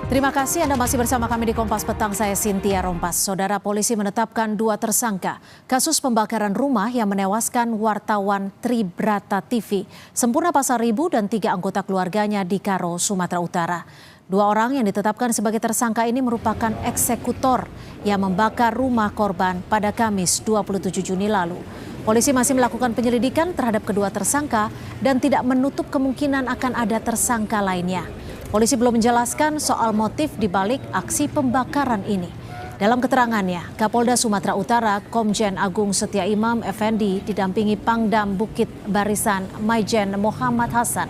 Terima kasih Anda masih bersama kami di Kompas Petang, saya Cynthia Rompas. Saudara, polisi menetapkan 2 tersangka kasus pembakaran rumah yang menewaskan wartawan Tribrata TV, Sempurna Pasaribu dan 3 anggota keluarganya di Karo, Sumatera Utara. 2 orang yang ditetapkan sebagai tersangka ini merupakan eksekutor yang membakar rumah korban pada Kamis 27 Juni lalu. Polisi masih melakukan penyelidikan terhadap kedua tersangka dan tidak menutup kemungkinan akan ada tersangka lainnya. Polisi belum menjelaskan soal motif dibalik aksi pembakaran ini. Dalam keterangannya, Kapolda Sumatera Utara Komjen Agung Setia Imam Effendi didampingi Pangdam Bukit Barisan Maijen Muhammad Hasan.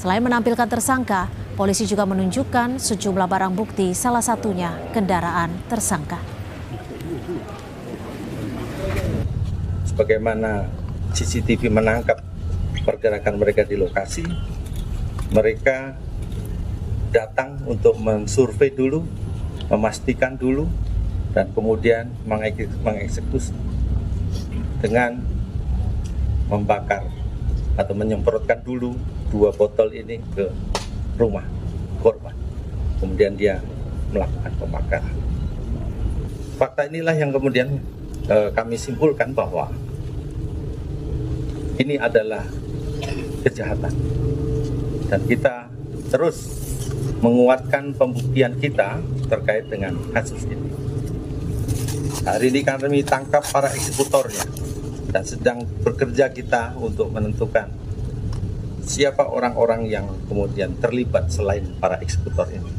Selain menampilkan tersangka, polisi juga menunjukkan sejumlah barang bukti, salah satunya kendaraan tersangka. Sebagaimana CCTV menangkap pergerakan mereka di lokasi, mereka datang untuk mensurvei dulu, memastikan dulu, dan kemudian mengeksekusi dengan membakar atau menyemprotkan dulu 2 botol ini ke rumah korban. Kemudian dia melakukan pembakaran. Fakta inilah yang kemudian kami simpulkan bahwa ini adalah kejahatan. Dan kita terus menguatkan pembuktian kita terkait dengan kasus ini. Hari ini kami tangkap para eksekutornya dan sedang bekerja kita untuk menentukan siapa orang-orang yang kemudian terlibat selain para eksekutor ini.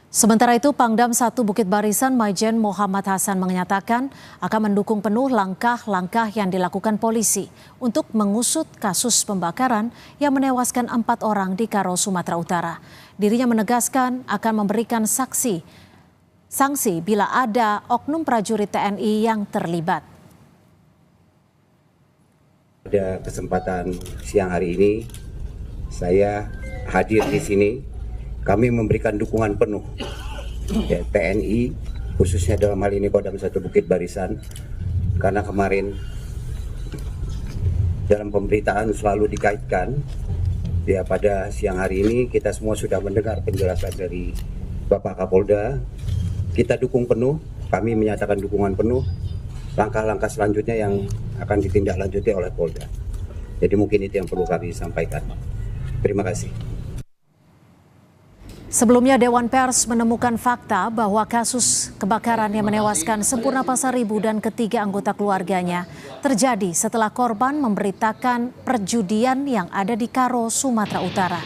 Sementara itu, Pangdam 1 Bukit Barisan Maijen Muhammad Hasan menyatakan akan mendukung penuh langkah-langkah yang dilakukan polisi untuk mengusut kasus pembakaran yang menewaskan 4 orang di Karo, Sumatera Utara. Dirinya menegaskan akan memberikan sanksi bila ada oknum prajurit TNI yang terlibat. Pada kesempatan siang hari ini, saya hadir di sini. Kami memberikan dukungan penuh ya, TNI, khususnya dalam hal ini Kodam 1 Bukit Barisan, karena kemarin dalam pemberitaan selalu dikaitkan ya, pada siang hari ini kita semua sudah mendengar penjelasan dari Bapak Kapolda. Kita dukung penuh, kami menyatakan dukungan penuh langkah-langkah selanjutnya yang akan ditindaklanjuti oleh Polda. Jadi mungkin itu yang perlu kami sampaikan. Terima kasih. Sebelumnya, Dewan Pers menemukan fakta bahwa kasus kebakaran yang menewaskan Sempurna Pasaribu dan ketiga anggota keluarganya terjadi setelah korban memberitakan perjudian yang ada di Karo, Sumatera Utara.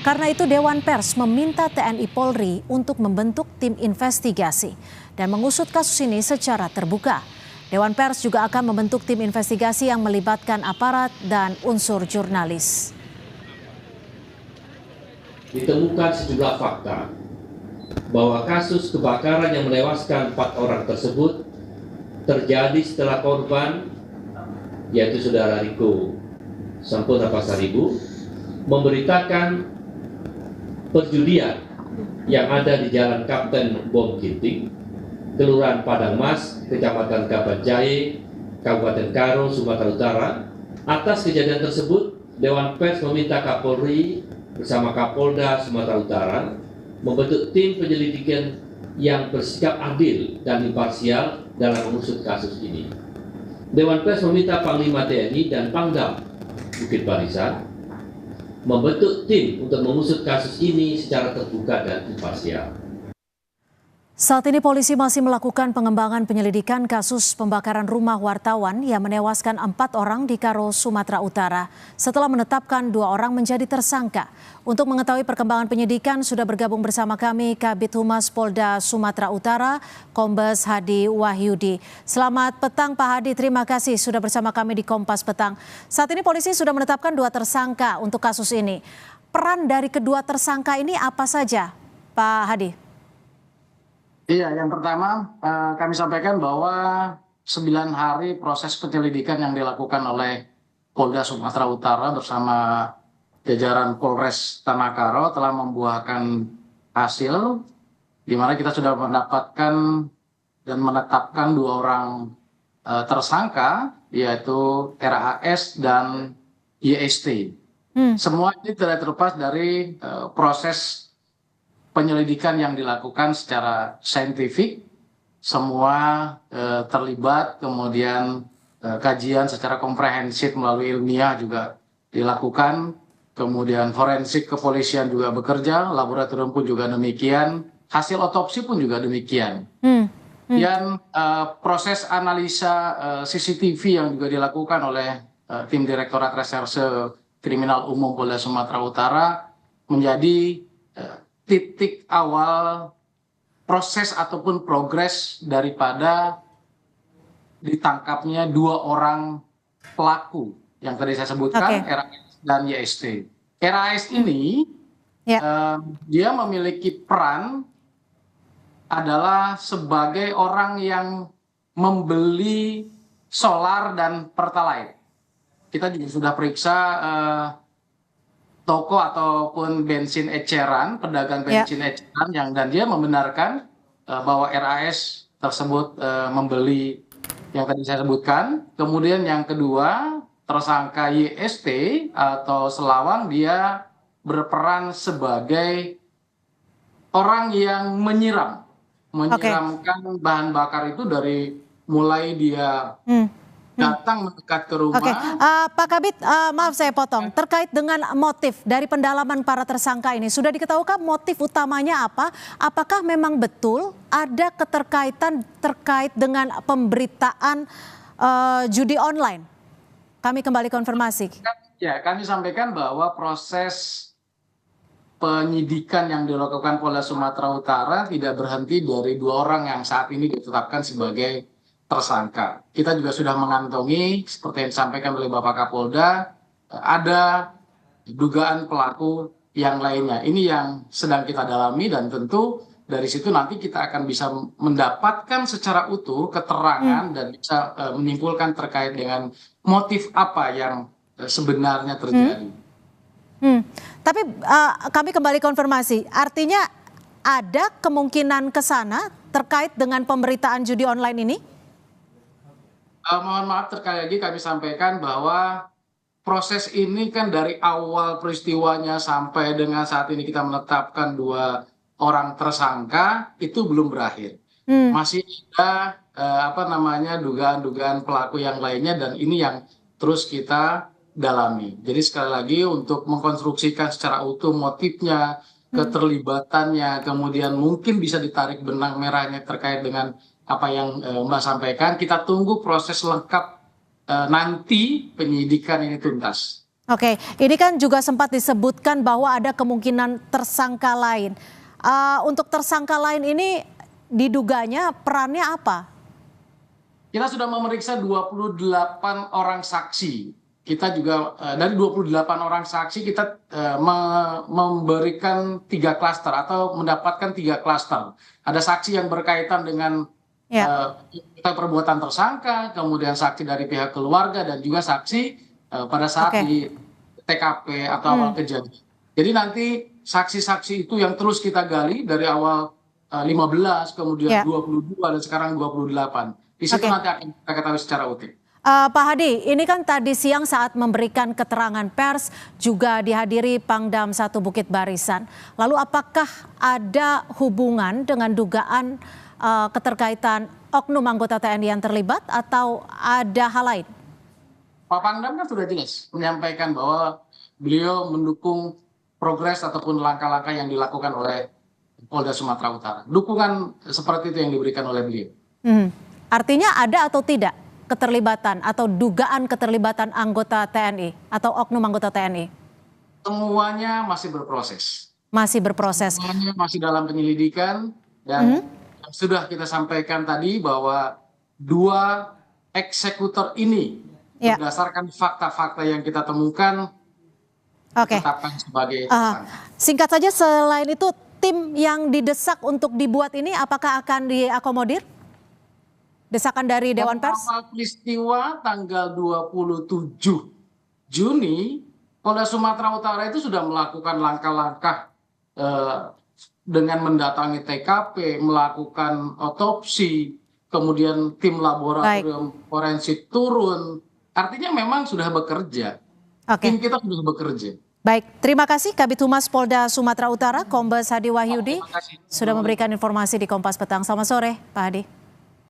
Karena itu, Dewan Pers meminta TNI Polri untuk membentuk tim investigasi dan mengusut kasus ini secara terbuka. Dewan Pers juga akan membentuk tim investigasi yang melibatkan aparat dan unsur jurnalis. Ditemukan sejumlah fakta bahwa kasus kebakaran yang menewaskan 4 orang tersebut terjadi setelah korban, yaitu saudara Riko Sempurna Pasaribu, memberitakan perjudian yang ada di Jalan Kapten Bom Ginting, Kelurahan Padang Mas, Kecamatan Kabanjahe, Kabupaten Karo, Sumatera Utara. Atas kejadian tersebut, Dewan Pers meminta Kapolri bersama Kapolda Sumatera Utara membentuk tim penyelidikan yang bersikap adil dan imparsial dalam mengusut kasus ini. Dewan Pers meminta Panglima TNI dan Pangdam Bukit Barisan membentuk tim untuk mengusut kasus ini secara terbuka dan imparsial. Saat ini polisi masih melakukan pengembangan penyelidikan kasus pembakaran rumah wartawan yang menewaskan 4 orang di Karo, Sumatera Utara setelah menetapkan 2 orang menjadi tersangka. Untuk mengetahui perkembangan penyidikan sudah bergabung bersama kami Kabid Humas Polda Sumatera Utara, Kombes Hadi Wahyudi. Selamat petang Pak Hadi, terima kasih sudah bersama kami di Kompas Petang. Saat ini polisi sudah menetapkan 2 tersangka untuk kasus ini. Peran dari kedua tersangka ini apa saja, Pak Hadi? Iya, yang pertama kami sampaikan bahwa 9 hari proses penyelidikan yang dilakukan oleh Polda Sumatera Utara bersama jajaran Polres Tanah Karo telah membuahkan hasil di mana kita sudah mendapatkan dan menetapkan 2 orang tersangka, yaitu RAS dan YST. Semua ini tidak terlepas dari proses penyelidikan yang dilakukan secara saintifik, semua terlibat, kemudian kajian secara komprehensif melalui ilmiah juga dilakukan, kemudian forensik kepolisian juga bekerja, laboratorium pun juga demikian, hasil otopsi pun juga demikian. Dan proses analisa CCTV yang juga dilakukan oleh tim Direktorat Reserse Kriminal Umum Polda Sumatera Utara menjadi titik awal proses ataupun progres daripada ditangkapnya 2 orang pelaku yang tadi saya sebutkan, RAS dan YST. RAS ini dia memiliki peran adalah sebagai orang yang membeli solar dan pertalite. Kita juga sudah periksa toko ataupun bensin eceran, pedagang bensin eceran dan dia membenarkan bahwa RAS tersebut membeli yang tadi saya sebutkan. Kemudian yang kedua, tersangka YST atau Selawang, dia berperan sebagai orang yang menyiramkan bahan bakar itu dari mulai dia datang mendekat ke rumah. Pak Kabid, maaf saya potong. Terkait dengan motif dari pendalaman para tersangka ini, sudah diketahukan motif utamanya apa? Apakah memang betul ada keterkaitan terkait dengan pemberitaan judi online? Kami kembali konfirmasi. Ya, kami sampaikan bahwa proses penyidikan yang dilakukan Polda Sumatera Utara tidak berhenti dari 2 orang yang saat ini ditetapkan sebagai tersangka. Kita juga sudah mengantongi, seperti yang disampaikan oleh Bapak Kapolda, ada dugaan pelaku yang lainnya. Ini yang sedang kita dalami dan tentu dari situ nanti kita akan bisa mendapatkan secara utuh keterangan dan bisa menyimpulkan terkait dengan motif apa yang sebenarnya terjadi. Tapi kami kembali konfirmasi, artinya ada kemungkinan ke sana terkait dengan pemberitaan judi online ini? Mohon maaf, sekali lagi kami sampaikan bahwa proses ini kan dari awal peristiwanya sampai dengan saat ini kita menetapkan 2 orang tersangka itu belum berakhir. Masih ada dugaan-dugaan pelaku yang lainnya dan ini yang terus kita dalami. Jadi sekali lagi untuk mengkonstruksikan secara utuh motifnya, keterlibatannya, kemudian mungkin bisa ditarik benang merahnya terkait dengan apa yang Mbak sampaikan, kita tunggu proses lengkap nanti penyidikan ini tuntas. Oke, ini kan juga sempat disebutkan bahwa ada kemungkinan tersangka lain. Untuk tersangka lain ini diduganya perannya apa? Kita sudah memeriksa 28 orang saksi. Kita juga dari 28 orang saksi kita memberikan 3 klaster atau mendapatkan 3 klaster. Ada saksi yang berkaitan dengan perbuatan tersangka, kemudian saksi dari pihak keluarga dan juga saksi pada saat di TKP atau awal kejadian. Jadi nanti saksi-saksi itu yang terus kita gali dari awal 15, kemudian 22 dan sekarang 28. Di situ nanti akan kita ketahui secara utuh. Pak Hadi, ini kan tadi siang saat memberikan keterangan pers juga dihadiri Pangdam 1 Bukit Barisan. Lalu apakah ada hubungan dengan dugaan keterkaitan oknum anggota TNI yang terlibat atau ada hal lain? Pak Pangdam kan sudah jelas menyampaikan bahwa beliau mendukung progres ataupun langkah-langkah yang dilakukan oleh Polda Sumatera Utara. Dukungan seperti itu yang diberikan oleh beliau. Artinya ada atau tidak keterlibatan atau dugaan keterlibatan anggota TNI atau oknum anggota TNI? Semuanya masih berproses. Masih berproses. Semuanya masih dalam penyelidikan dan sudah kita sampaikan tadi bahwa 2 eksekutor ini berdasarkan fakta-fakta yang kita temukan ditetapkan sebagai tersangka. Singkat saja, selain itu tim yang didesak untuk dibuat ini apakah akan diakomodir? Desakan dari Dewan Pers? Awal peristiwa tanggal 27 Juni, Polda Sumatera Utara itu sudah melakukan langkah-langkah dengan mendatangi TKP, melakukan otopsi, kemudian tim laboratorium forensik turun. Artinya memang sudah bekerja. Tim kita sudah bekerja. Baik, terima kasih Kabid Humas Polda Sumatera Utara, Kombes Hadi Wahyudi, sudah memberikan informasi di Kompas Petang. Selamat sore, Pak Hadi.